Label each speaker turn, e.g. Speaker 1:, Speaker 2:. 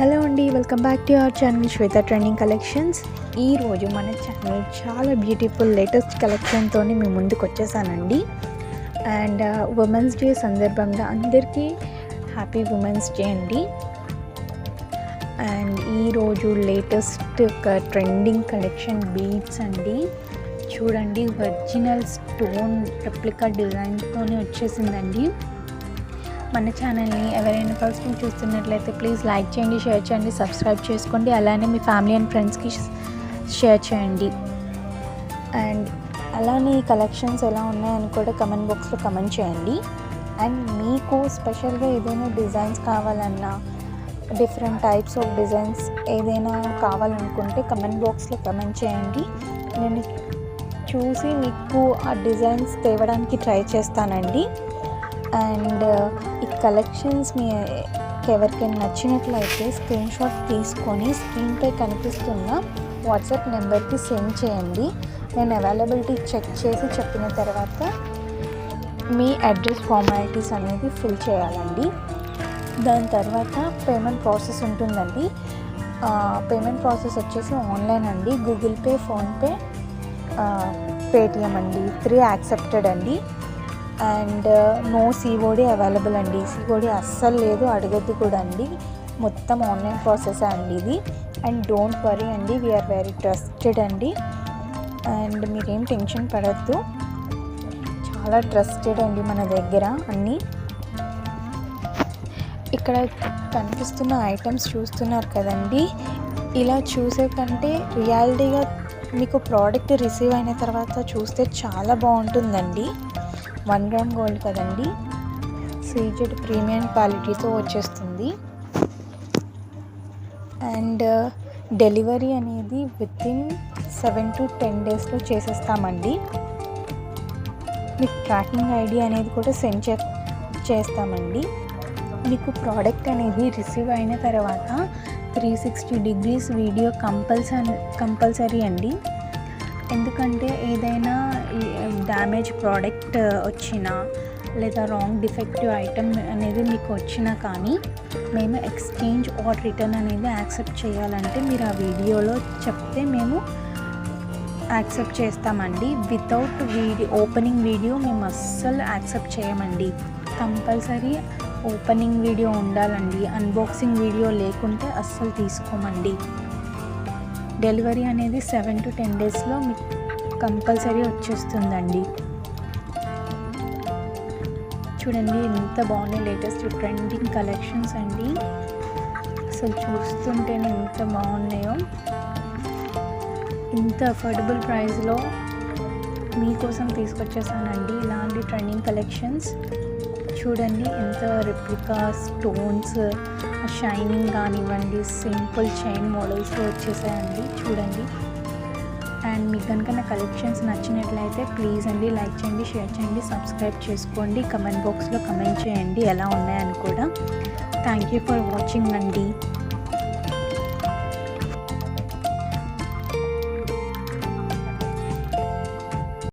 Speaker 1: Hello అండి, welcome back to our channel Shweta trending collections. ఈరోజు మన ఛానల్ చాలా బ్యూటిఫుల్ లేటెస్ట్ కలెక్షన్తో మీ ముందుకు వచ్చేసానండి. అండ్ ఉమెన్స్ డే సందర్భంగా అందరికీ హ్యాపీ ఉమెన్స్ డే అండి. అండ్ ఈరోజు లేటెస్ట్ ట్రెండింగ్ కలెక్షన్ బీడ్స్ అండి. చూడండి, ఒరిజినల్ స్టోన్ రెప్లికా డిజైన్తోనే వచ్చేసిందండి. మన ఛానల్ని ఎవరైనా ఫస్ట్ టైం చూస్తున్నట్లయితే ప్లీజ్ లైక్ చేయండి, షేర్ చేయండి, సబ్స్క్రైబ్ చేసుకోండి. అలానే మీ ఫ్యామిలీ అండ్ ఫ్రెండ్స్కి షేర్ చేయండి. అండ్ అలానే ఈ కలెక్షన్స్ ఎలా ఉన్నాయని కూడా కమెంట్ బాక్స్లో కమెంట్ చేయండి. అండ్ మీకు స్పెషల్గా ఏదైనా డిజైన్స్ కావాలన్నా, డిఫరెంట్ టైప్స్ ఆఫ్ డిజైన్స్ ఏదైనా కావాలనుకుంటే కమెంట్ బాక్స్లో కమెంట్ చేయండి. నేను చూసి మీకు ఆ డిజైన్స్ తేవడానికి ట్రై చేస్తానండి. అండ్ ఈ కలెక్షన్స్ మీకు ఎవరికైనా నచ్చినట్లయితే స్క్రీన్ షాట్ తీసుకొని స్క్రీన్పై కనిపిస్తున్న వాట్సాప్ నెంబర్కి సెండ్ చేయండి. నేను అవైలబిలిటీ చెక్ చేసి చెప్పిన తర్వాత మీ అడ్రస్ ఫార్మాలిటీస్ అనేది ఫిల్ చేయాలండి. దాని తర్వాత పేమెంట్ ప్రాసెస్ ఉంటుందండి. పేమెంట్ ప్రాసెస్ వచ్చేసి ఆన్లైన్ అండి. గూగుల్ పే, ఫోన్పే, పేటిఎం అండి. 3 యాక్సెప్టెడ్ అండి. అండ్ నో సిఓడి అవైలబుల్ అండి. సిఓడి అస్సలు లేదు, అడగద్దు కూడా అండి. మొత్తం ఆన్లైన్ ప్రాసెస్ అండి ఇది. అండ్ డోంట్ వరీ అండి, వీఆర్ వెరీ ట్రస్టెడ్ అండి. అండ్ మీరేం టెన్షన్ పడద్దు, చాలా ట్రస్టెడ్ అండి మన దగ్గర అన్నీ. ఇక్కడ కనిపిస్తున్న ఐటమ్స్ చూస్తున్నారు కదండి. ఇలా చూసే కంటే రియాలిటీగా మీకు ప్రోడక్ట్ రిసీవ్ అయిన తర్వాత చూస్తే చాలా బాగుంటుందండి. 1 గ్రామ్ గోల్డ్ కదండి, సీజెడ్ ప్రీమియం క్వాలిటీతో వచ్చేస్తుంది. అండ్ డెలివరీ అనేది వితిన్ 7 to 10 డేస్లో చేసేస్తామండి. మీకు ట్రాకింగ్ ఐడి అనేది కూడా సెండ్ చేస్తామండి. మీకు ప్రోడక్ట్ అనేది రిసీవ్ అయిన తర్వాత 360 degrees వీడియో కంపల్సరీ అండి. ఎందుకంటే ఏదైనా డ్యామేజ్ ప్రోడక్ట్ వచ్చినా లేదా రాంగ్ డిఫెక్టివ్ ఐటమ్ అనేది మీకు వచ్చినా కానీ మేము ఎక్స్చేంజ్ ఆర్ రిటర్న్ అనేది యాక్సెప్ట్ చేయాలంటే మీరు ఆ వీడియోలో చెప్తే మేము యాక్సెప్ట్ చేస్తామండి. వితౌట్ ఓపెనింగ్ వీడియో మేము అస్సలు యాక్సెప్ట్ చేయమండి. కంపల్సరీ ఓపెనింగ్ వీడియో ఉండాలండి. అన్బాక్సింగ్ వీడియో లేకుంటే అస్సలు తీసుకోమండి. డెలివరీ అనేది 7 to 10 డేస్లో మీకు కంపల్సరీ వచ్చేస్తుందండి. చూడండి ఎంత బాగున్నాయి లేటెస్ట్ ట్రెండింగ్ కలెక్షన్స్ అండి. అసలు చూస్తుంటేనే ఎంత బాగున్నాయో. ఇంత అఫోర్డబుల్ ప్రైస్లో మీకోసం తీసుకొచ్చేసానండి ఇలాంటి ట్రెండింగ్ కలెక్షన్స్. చూడండి ఎంత రెప్లికా స్టోన్స్, షైనింగ్ కానివ్వండి, సింపుల్ చైన్ మోడల్స్లో వచ్చేసాయండి. చూడండి. అండ్ మీకు కనుక నా కలెక్షన్స్ నచ్చినట్లయితే ప్లీజ్ అండి లైక్ చేయండి, షేర్ చేయండి, సబ్స్క్రైబ్ చేసుకోండి. కమెంట్ బాక్స్లో కమెంట్ చేయండి ఎలా ఉన్నాయని కూడా. థ్యాంక్ యూ ఫర్ వాచింగ్ అండి.